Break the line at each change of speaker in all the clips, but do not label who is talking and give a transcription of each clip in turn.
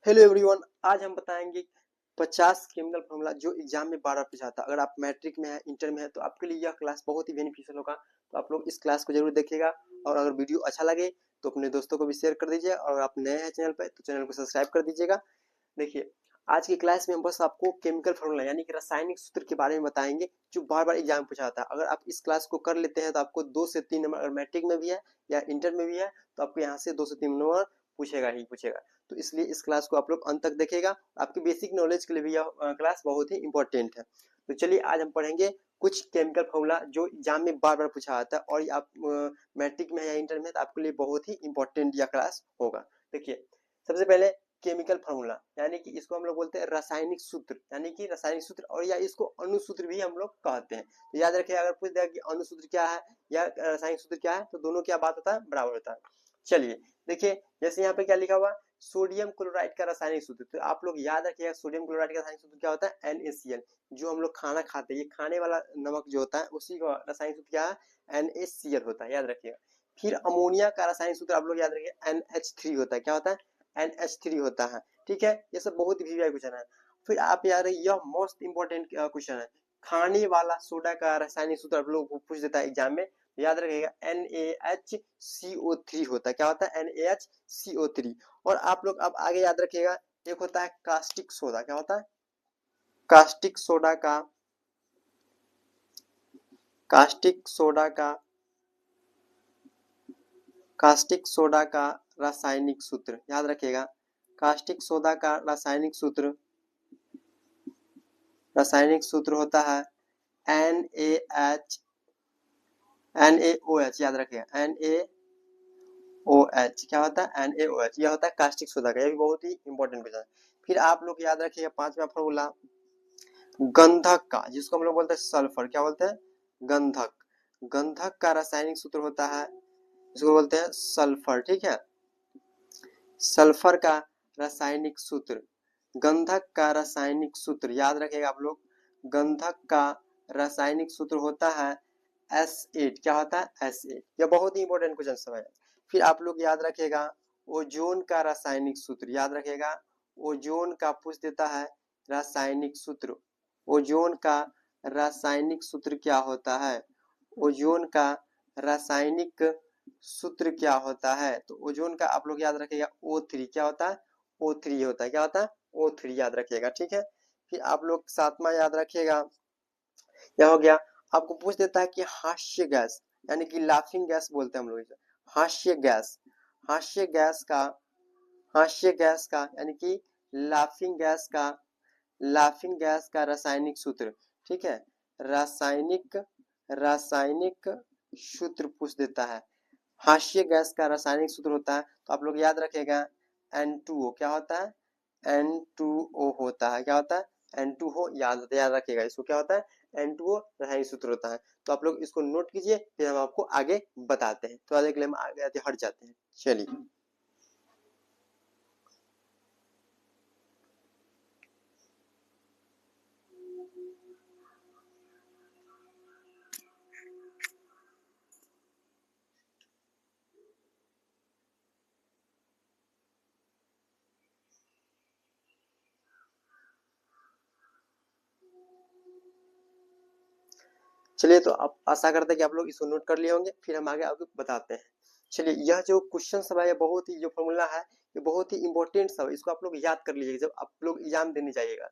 Hello everyone, आज हम बताएंगे 50 केमिकल फॉर्मूला जो एग्जाम में बार बार पूछा था। अगर आप मैट्रिक में है, इंटर में है, तो आपके लिए यह क्लास बहुत ही बेनिफिशियल होगा। तो आप लोग इस क्लास को जरूर देखिएगा और अगर वीडियो अच्छा लगे तो अपने दोस्तों को भी शेयर कर दीजिए और अगर आप नए हैं चैनल पर तो चैनल को सब्सक्राइब कर दीजिएगा। देखिए, आज की क्लास में हम बस आपको केमिकल फॉर्मूला यानी कि रासायनिक सूत्र के बारे में बताएंगे जो बार बार एग्जाम में पूछा था। अगर आप इस क्लास को कर लेते हैं तो आपको 2 से 3 नंबर, अगर मैट्रिक में भी है या इंटर में भी है, तो आपको यहाँ से 2 से 3 नंबर पूछेगा ही पूछेगा। तो इसलिए इस क्लास को आप लोग अंत तक देखिएगा। आपकी बेसिक नॉलेज के लिए भी यह क्लास बहुत ही इंपॉर्टेंट है। तो चलिए, आज हम पढ़ेंगे कुछ केमिकल फॉर्मूला जो एग्जाम में बार बार पूछा आता है और आप मैट्रिक में या इंटर में, तो आपके लिए बहुत ही इंपॉर्टेंट यह क्लास होगा। देखिए, सबसे पहले केमिकल फॉर्मूला यानी कि इसको हम लोग बोलते हैं रासायनिक सूत्र, यानी कि रासायनिक सूत्र, और या इसको अणुसूत्र भी हम लोग कहते हैं। तो याद रखिए, अगर पूछ दिया कि अणुसूत्र क्या है या रासायनिक सूत्र क्या है, तो दोनों क्या बात होता है, बराबर होता है। चलिए देखिए, जैसे यहाँ पे क्या लिखा हुआ, सोडियम क्लोराइड का रासायनिक सूत्र। तो आप लोग याद रखिएगा, सोडियम क्लोराइड का रासायनिक सूत्र क्या होता है, NaCl। जो हम लोग खाना खाते हैं, ये खाने वाला नमक जो होता है, उसी का रासायनिक सूत्र क्या है, NaCl होता है, याद रखिएगा। फिर अमोनिया का रासायनिक सूत्र आप लोग याद रखिए, NH3 होता है। क्या होता है, NH3 होता है। ठीक है, ये सब बहुत ही क्वेश्चन है। फिर आप याद रखिए, यह मोस्ट इंपॉर्टेंट क्वेश्चन है, खाने वाला सोडा का रासायनिक सूत्र आप लोग पूछ देता है एग्जाम में। याद रखिएगा, NaHCO3 होता है। क्या होता है, NaHCO3। और आप लोग अब आगे याद रखिएगा, एक होता है कास्टिक सोडा। क्या होता है, कास्टिक सोडा का कास्टिक सोडा का कास्टिक सोडा का रासायनिक सूत्र याद रखिएगा। कास्टिक सोडा का रासायनिक सूत्र होता है NaOH। याद रखिएगा, NaOH। क्या होता है, NaOH। यह होता है कास्टिक सोडा का। यह भी बहुत ही इंपॉर्टेंट क्वेश्चन है। फिर आप लोग याद रखिएगा, पांचवा फॉर्मूला गंधक का, जिसको हम लोग बोलते हैं सल्फर। क्या बोलते हैं, गंधक। गंधक का रासायनिक सूत्र होता है, जिसको बोलते हैं सल्फर। ठीक है, सल्फर का रासायनिक सूत्र, गंधक का रासायनिक सूत्र याद रखिएगा आप लोग। गंधक का रासायनिक सूत्र होता है S8। क्या होता है, S8। यह बहुत ही इंपॉर्टेंट क्वेश्चन सब है। फिर आप लोग याद रखिएगा, ओजोन का रासायनिक सूत्र याद रखिएगा। ओजोन का पूछ देता है रासायनिक सूत्र। ओजोन का रासायनिक सूत्र क्या होता है, ओजोन का रासायनिक सूत्र क्या होता है, तो ओजोन का आप लोग याद रखिएगा O3। क्या होता है, O3 होता है। क्या होता है, O3 याद रखिएगा। ठीक है, फिर आप लोग सातवां याद रखिएगा, यह हो गया। आपको पूछ देता है कि हास्य गैस यानी कि लाफिंग गैस बोलते हैं हम लोग इसे, हास्य गैस। हास्य गैस का यानी कि लाफिंग गैस का रासायनिक सूत्र। ठीक है, रासायनिक सूत्र पूछ देता है। हास्य गैस का रासायनिक सूत्र होता है, तो आप लोग याद रखेगा N2O। क्या होता है, N2O होता है। क्या होता है, N2O याद रखेगा इसको। क्या होता है, N2O रासायनिक सूत्र होता है। तो आप लोग इसको नोट कीजिए, फिर हम आपको आगे बताते हैं। तो अगले हम आगे हट जाते हैं। चलिए, तो आप आशा करते हैं कि आप लोग इसको नोट कर लिए होंगे, फिर हम आगे आपको बताते हैं। चलिए, यह जो क्वेश्चन सब है, बहुत ही जो फॉर्मूला है, ये बहुत ही इंपॉर्टेंट सब है। इसको आप लोग याद कर लीजिएगा जब आप लोग एग्जाम देने जाइएगा।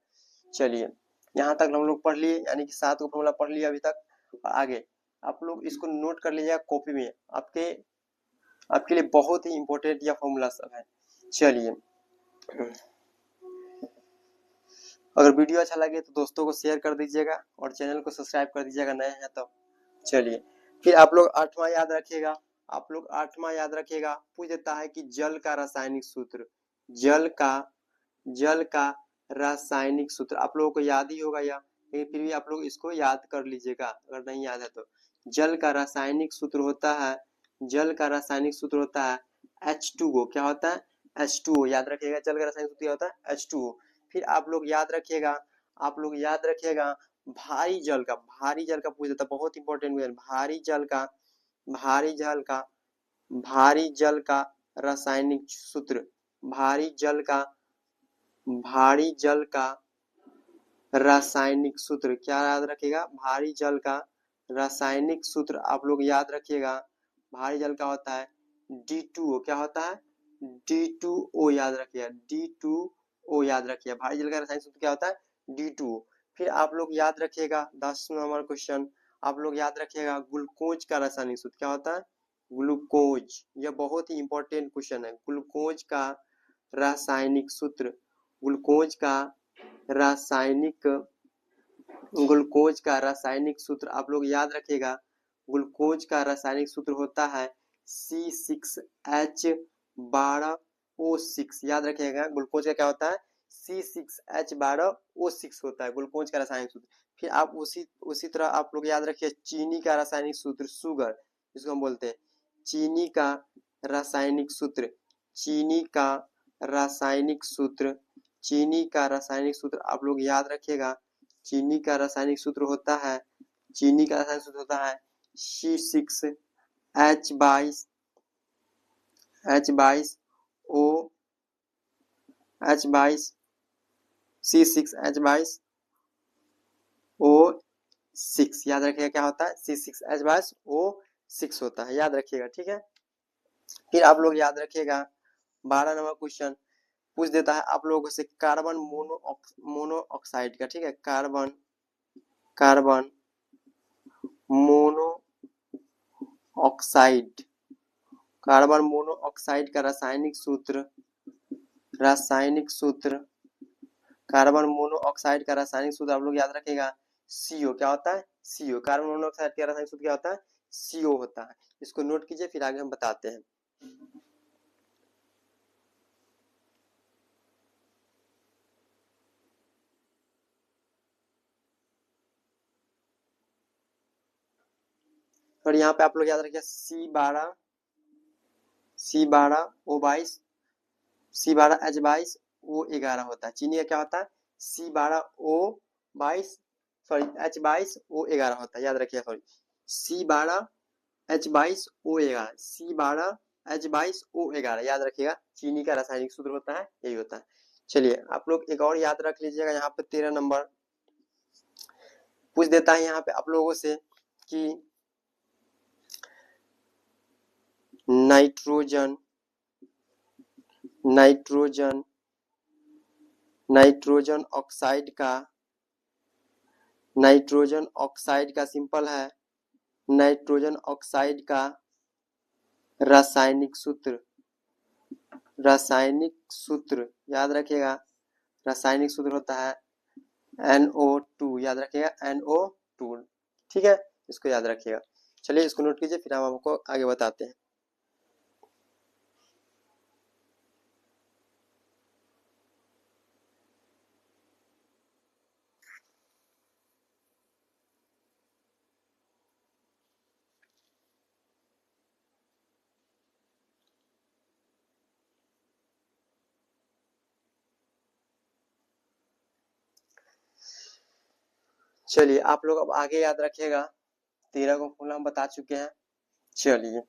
चलिए, यहाँ तक हम लोग पढ़ लिए, यानी कि 7 को फॉर्मूला पढ़ लिया अभी तक। आगे आप लोग इसको नोट कर लीजिएगा कॉपी में, आपके लिए बहुत ही इंपॉर्टेंट यह फॉर्मूला सब है। चलिए, अगर वीडियो अच्छा लगे तो दोस्तों को शेयर कर दीजिएगा और चैनल को सब्सक्राइब कर दीजिएगा नए हैं तो। चलिए, फिर आप लोग आठवां याद रखिएगा, पूछ देता है कि जल का रासायनिक सूत्र। जल का रासायनिक सूत्र आप लोगों को याद ही होगा या, लेकिन फिर भी आप लोग इसको याद कर लीजिएगा अगर नहीं याद है तो। जल का रासायनिक सूत्र होता है H2O। क्या होता है, H2O याद रखिएगा। जल का रासायनिक सूत्र क्या होता है, H2O। फिर आप लोग याद रखिएगा भारी जल का पूछ देता है, बहुत इंपॉर्टेंट क्वेश्चन। भारी जल का रासायनिक सूत्र, भारी जल का भारी जल का रासायनिक सूत्र क्या याद रखिएगा, भारी जल का रासायनिक सूत्र आप लोग याद रखिएगा। भारी जल का होता है D2O, क्या होता है D2O, याद रखिएगा D2O याद रखिएगा। भारी जल का रासायनिक सूत्र क्या होता है D2O। फिर आप लोग याद रखिएगा 10 नंबर क्वेश्चन, आप लोग याद रखिएगा ग्लूकोज का रासायनिक सूत्र क्या होता है ग्लूकोज। यह बहुत ही इंपॉर्टेंट क्वेश्चन है। ग्लूकोज का रासायनिक सूत्र, ग्लूकोज का रासायनिक ग्लूकोज का रासायनिक सूत्र आप लोग याद रखिएगा। ग्लूकोज का रासायनिक सूत्र होता है C6H12O6, याद रखिएगा। ग्लूकोज का क्या होता है C6H12O6 होता है ग्लूकोज का रासायनिक सूत्र। फिर आप उसी तरह आप लोग याद रखिए चीनी का रासायनिक सूत्र शुगर, जिसको हम बोलते हैं चीनी का रासायनिक सूत्र, चीनी का रासायनिक सूत्र, चीनी का रासायनिक सूत्र आप लोग याद रखिएगा। चीनी का रासायनिक सूत्र होता है, चीनी का रासायनिक सूत्र होता है C6H22O, C6H22O6, याद रखिएगा क्या होता है C6H22O6 होता है, याद रखिएगा, ठीक है। फिर आप लोग याद रखिएगा 12 नंबर क्वेश्चन पूछ देता है आप लोगों से कार्बन मोनोऑक्साइड का, ठीक है, कार्बन मोनोऑक्साइड, कार्बन मोनोऑक्साइड का रासायनिक सूत्र, कार्बन मोनोऑक्साइड का रासायनिक सूत्र आप लोग याद रखिएगा CO, क्या होता है CO, कार्बन मोनोऑक्साइड का रासायनिक सूत्र क्या होता है CO होता है। इसको नोट कीजिए, फिर आगे हम बताते हैं। और यहाँ पे आप लोग याद रखिए C12O22, C12H22O11 होता है। चीनी का क्या होता है H22O11 होता है, याद रखिए, सॉरी C12H22O11 याद रखिएगा। चीनी का रासायनिक सूत्र होता है यही होता है। चलिए आप लोग एक और याद रख लीजिएगा, यहाँ पे 13 नंबर पूछ देता है यहाँ पे आप लोगों से कि नाइट्रोजन ऑक्साइड का सिंपल है, नाइट्रोजन ऑक्साइड का रासायनिक सूत्र याद रखिएगा। रासायनिक सूत्र होता है NO2, याद रखिएगा NO2, ठीक है, इसको याद रखिएगा। चलिए इसको नोट कीजिए, फिर हम आपको आगे बताते हैं। चलिए आप लोग अब आगे याद रखिएगा, 13 को फॉर्मूला हम बता चुके हैं। चलिए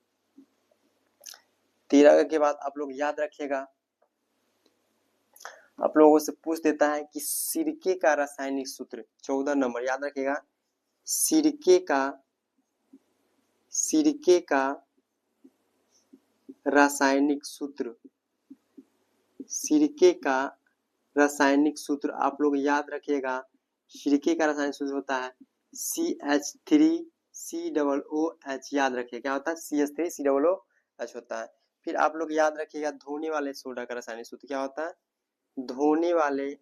13 के बाद आप लोग याद रखिएगा, आप लोगों से पूछ देता है कि सिरके का रासायनिक सूत्र, 14 नंबर याद रखिएगा। सिरके का रासायनिक सूत्र, सिरके का रासायनिक सूत्र आप लोग याद रखिएगा। सिरके का रासायनिक सूत्र होता है CH3COOH, याद रखिए क्या होता है CH3COOH होता है। फिर आप लोग याद रखिएगा धोने वाले सोडा का रासायनिक सूत्र क्या होता है, धोने वाले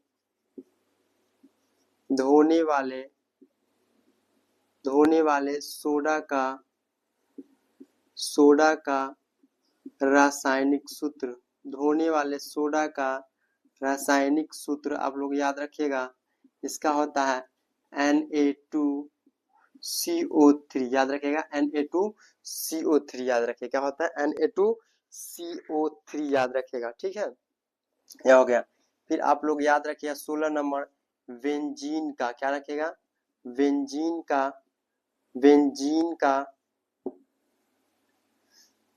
सोडा का रासायनिक सूत्र, धोने वाले सोडा का रासायनिक सूत्र आप लोग याद रखिएगा, इसका होता है Na2CO3, याद रखिएगा Na2CO3, याद रखिए क्या होता है Na2CO3, याद रखिएगा, ठीक है, यह हो गया। फिर आप लोग याद रखिएगा 16 नंबर बेंजीन का, क्या रखिएगा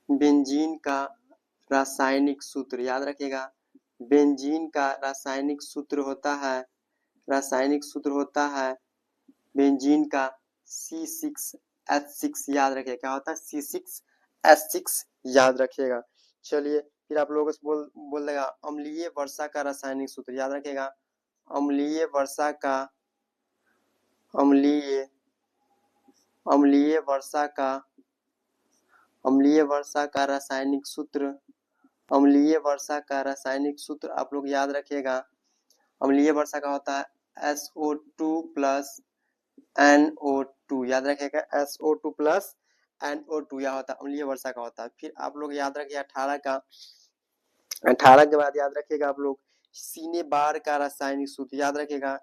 बेंजीन का रासायनिक सूत्र, याद रखिएगा बेंजीन का रासायनिक सूत्र होता है बेंजीन का C6H6, याद रखिएगा क्या होता है C6H6, याद रखिएगा। चलिए फिर आप लोगों को बोल देगा अम्लीय वर्षा का रासायनिक सूत्र, याद रखिएगा अम्लीय वर्षा का रासायनिक सूत्र आप लोग याद रखिएगा। अम्लीय वर्षा का होता है SO2 प्लस NO2, याद रखिएगा SO2 प्लस NO2 यह होता है अम्लीय वर्षा का होता है। फिर आप लोग याद रखिए 18 के बाद याद रखिएगा आप लोग सिनेबार का रासायनिक सूत्र, याद रखिएगा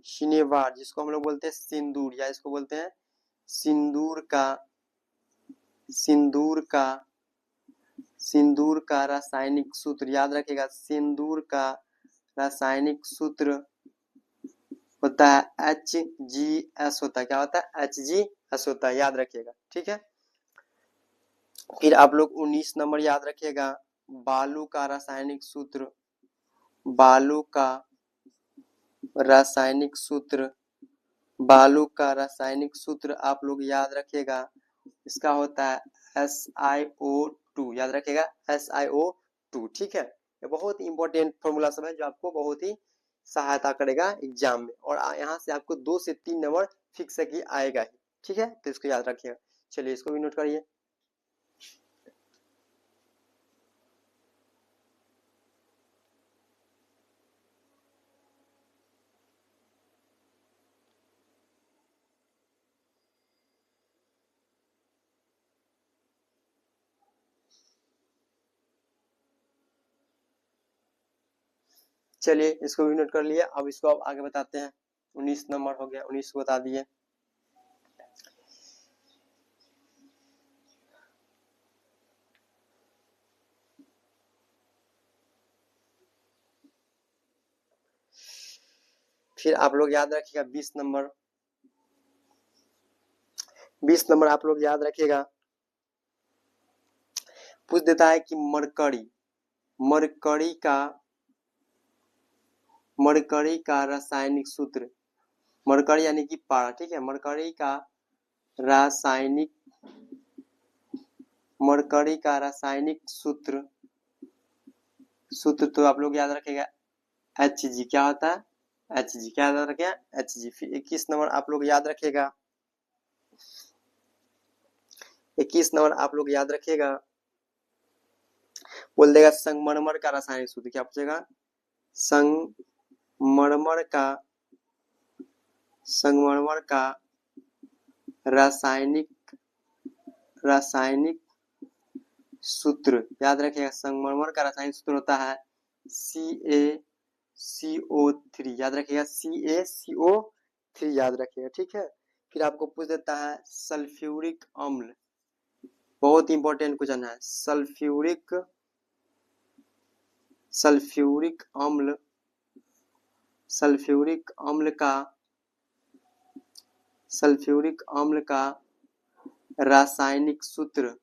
सिनेबार जिसको हम लोग बोलते हैं सिंदूर, या इसको बोलते हैं सिंदूर का रासायनिक सूत्र, याद रखिएगा सिंदूर का रासायनिक सूत्र होता है HGS, होता है क्या होता है HGS होता है, याद रखिएगा ठीक है। फिर आप लोग 19 नंबर याद रखिएगा बालू का रासायनिक सूत्र आप लोग याद रखिएगा, इसका होता है SiO2, याद रखिएगा SiO2, ठीक है। ये बहुत इंपॉर्टेंट फॉर्मूला सब है जो आपको बहुत ही सहायता करेगा एग्जाम में, और यहाँ से आपको 2 से 3 नंबर फिक्स है कि आएगा ही, ठीक है, तो इसको याद रखिएगा। चलिए इसको भी नोट करिए। चलिए इसको भी नोट कर लिए। अब इसको अब आगे बताते हैं। 19 नंबर हो गया, 19 को बता दिए। फिर आप लोग याद रखिएगा 20 नंबर आप लोग याद रखिएगा, पूछ देता है कि मरकरी का रासायनिक सूत्र, मरकरी यानी कि पारा, ठीक है, मरकरी का रासायनिक सूत्र तो आप लोग याद रखिएगा Hg, क्या होता है Hg, क्या याद रखिएगा Hg। फिर 21 नंबर आप लोग याद रखिएगा, 21 नंबर आप लोग याद रखिएगा, बोल देगा संगमरमर का रासायनिक सूत्र, क्या पूछेगा संगमरमर का रासायनिक सूत्र, याद रखिएगा संगमरमर का रासायनिक सूत्र होता है CaCO3, याद रखिएगा CaCO3, याद रखिएगा ठीक है। फिर आपको पूछ देता है सल्फ्यूरिक अम्ल, बहुत इंपॉर्टेंट क्वेश्चन है, सल्फ्यूरिक अम्ल का रासायनिक सूत्र,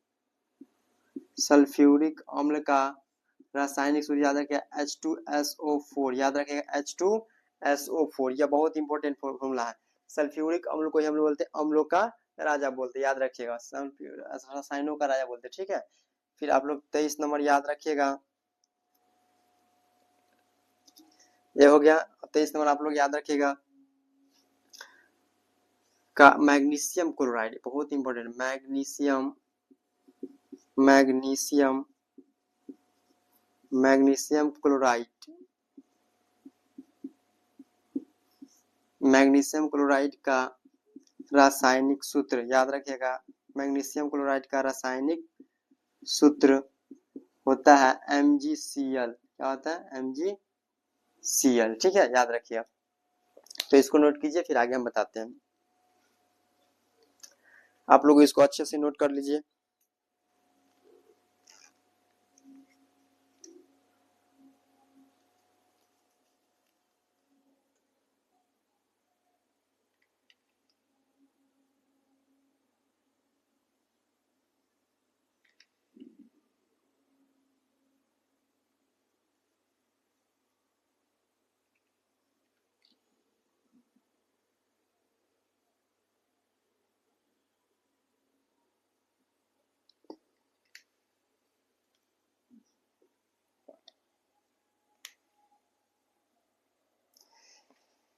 याद रखिएगा H2SO4, याद रखिएगा H2SO4, यह बहुत इंपॉर्टेंट फॉर्मूला है। सल्फ्यूरिक अम्ल को हम लोग बोलते हैं अम्लों का राजा बोलते, याद रखिएगा रसायनों का राजा बोलते, ठीक है। फिर आप लोग 23 नंबर याद रखिएगा, ये हो गया। 23 नंबर आप लोग याद रखिएगा का मैग्नीशियम क्लोराइड, बहुत इंपॉर्टेंट, मैग्नीशियम क्लोराइड का रासायनिक सूत्र, याद रखिएगा मैग्नीशियम क्लोराइड का रासायनिक सूत्र होता है MgCl, क्या होता है MgCl, ठीक है, याद रखिए। तो इसको नोट कीजिए, फिर आगे हम बताते हैं। आप लोग इसको अच्छे से नोट कर लीजिए।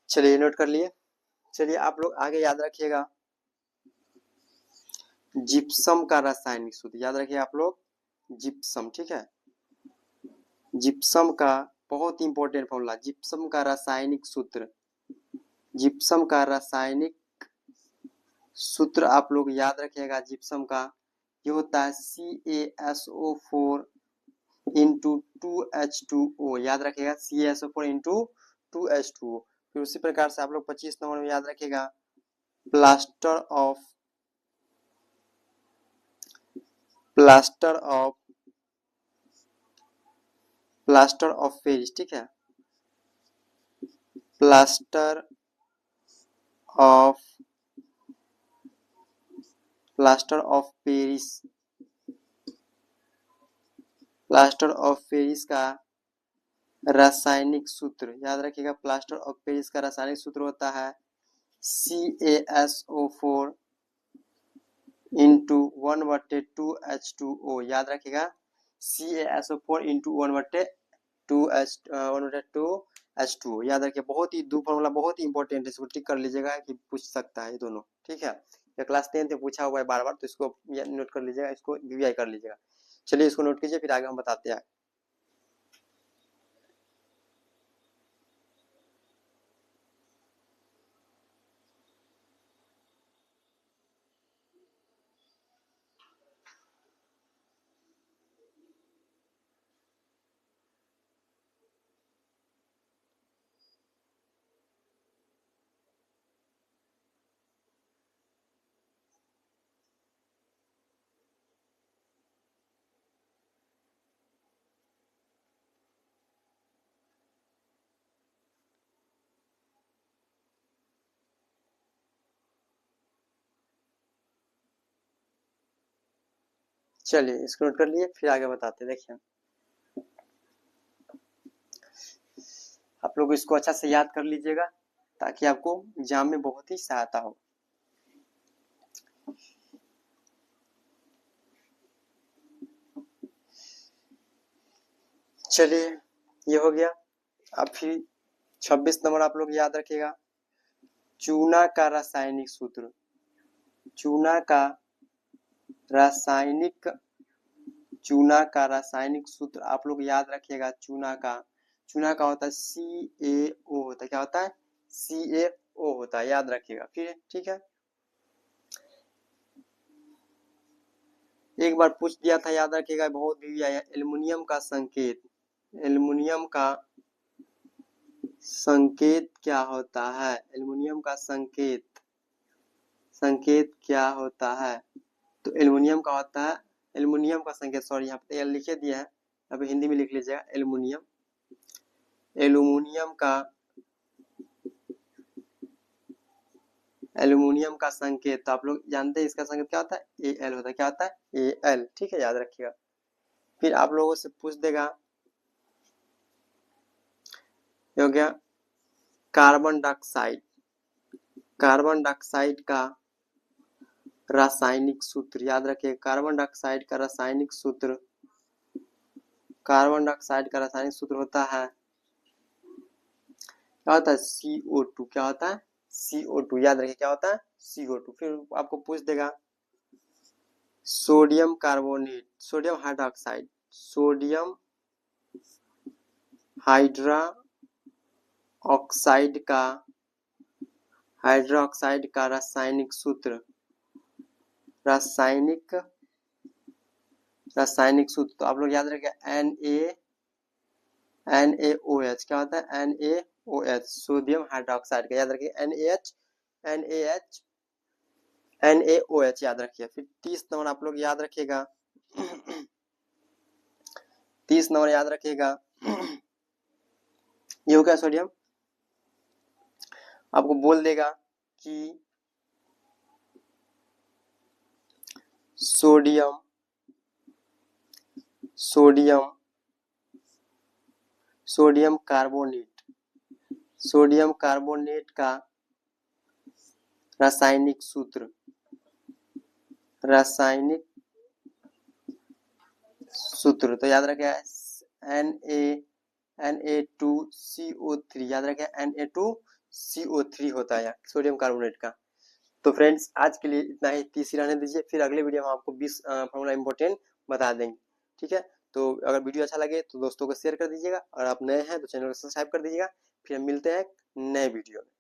चलिए नोट कर लिए। चलिए आप लोग आगे याद रखिएगा जिप्सम का रासायनिक सूत्र, याद रखिए आप लोग जिप्सम, ठीक है। जिप्सम का बहुत इंपॉर्टेंट फॉर्मूला, जिप्सम का रासायनिक सूत्र, जिप्सम का रासायनिक सूत्र आप लोग याद रखिएगा जिप्सम का, ये होता है CaSO4 इंटू 2H2O, याद रखिएगा CaSO4 इंटू 2H2O। फिर उसी प्रकार से आप लोग 25 नंबर में याद रखिएगा प्लास्टर ऑफ पेरिस, ठीक है। Plaster of Paris, plaster of Paris का रासायनिक सूत्र याद रखिएगा। प्लास्टर ऑफ पेरिस का रासायनिक सूत्र होता है CaSO4 इंटू 1/2H2O, याद रखिएगा CaSO4 इंटू 1/2H2O, याद रखिए। बहुत ही दो फॉर्मूला बहुत ही इंपॉर्टेंट है, इसको टिक कर लीजिएगा कि पूछ सकता है ये दोनों, ठीक है। ये क्लास 10 में पूछा हुआ है बार बार, तो इसको नोट कर लीजिएगा, इसको वीवीआई कर लीजिएगा। चलिए इसको नोट कीजिए, फिर आगे हम बताते हैं। चलिए इसको नोट कर लिए, फिर आगे बताते हैं। देखिए आप लोग इसको अच्छा से याद कर लीजिएगा ताकि आपको एग्जाम में बहुत ही सहायता हो। चलिए ये हो गया। अब फिर 26 नंबर आप लोग याद रखिएगा चूना का रासायनिक सूत्र, चूना का रासायनिक सूत्र आप लोग याद रखिएगा। चूना का होता है CaO, होता है क्या होता है CaO होता है, याद रखिएगा फिर, ठीक है। एक बार पूछ दिया था, याद रखिएगा, बहुत भी आया। एल्युमिनियम का संकेत, एल्युमिनियम का संकेत क्या होता है, एल्युमिनियम का संकेत क्या होता है। तो एल्युमिनियम का होता है, एल्युमिनियम का संकेत, सॉरी यहाँ पे एल लिखे दिया है, अब हिंदी में लिख लीजिएगा एल्युमिनियम, एल्युमिनियम का संकेत, तो आप लोग जानते हैं इसका संकेत क्या होता है Al होता है, क्या होता है Al, ठीक है, याद रखिएगा। फिर आप लोगों से पूछ देगा, हो गया कार्बन डाइऑक्साइड का रासायनिक सूत्र, याद रखिए कार्बन डाइऑक्साइड का रासायनिक सूत्र होता है, क्या होता है CO2, क्या होता है CO2, याद रखिए क्या होता है CO2। फिर आपको पूछ देगा sodium carbonate, sodium hydroxide, sodium hydroxide का रासायनिक सूत्र, तो आप लोग याद रखिए NaOH, क्या होता है NaOH, सोडियम हाइड्रोक्साइड का, याद रखिए NaOH याद रखिए। फिर 30 नंबर आप लोग याद रखिएगा 30 नंबर याद रखिएगा ये हो गया सोडियम, आपको बोल देगा कि सोडियम कार्बोनेट का रासायनिक सूत्र, तो याद रखिए Na2CO3, याद रखिए Na2 CO3 होता है, सोडियम कार्बोनेट का। तो फ्रेंड्स आज के लिए इतना ही, 30 ही रहने दीजिए, फिर अगले वीडियो में आपको 20 फॉर्मूला इंपॉर्टेंट बता देंगे। ठीक है, तो अगर वीडियो अच्छा लगे तो दोस्तों को शेयर कर दीजिएगा, और आप नए हैं तो चैनल को सब्सक्राइब कर दीजिएगा। फिर हम मिलते हैं नए वीडियो में।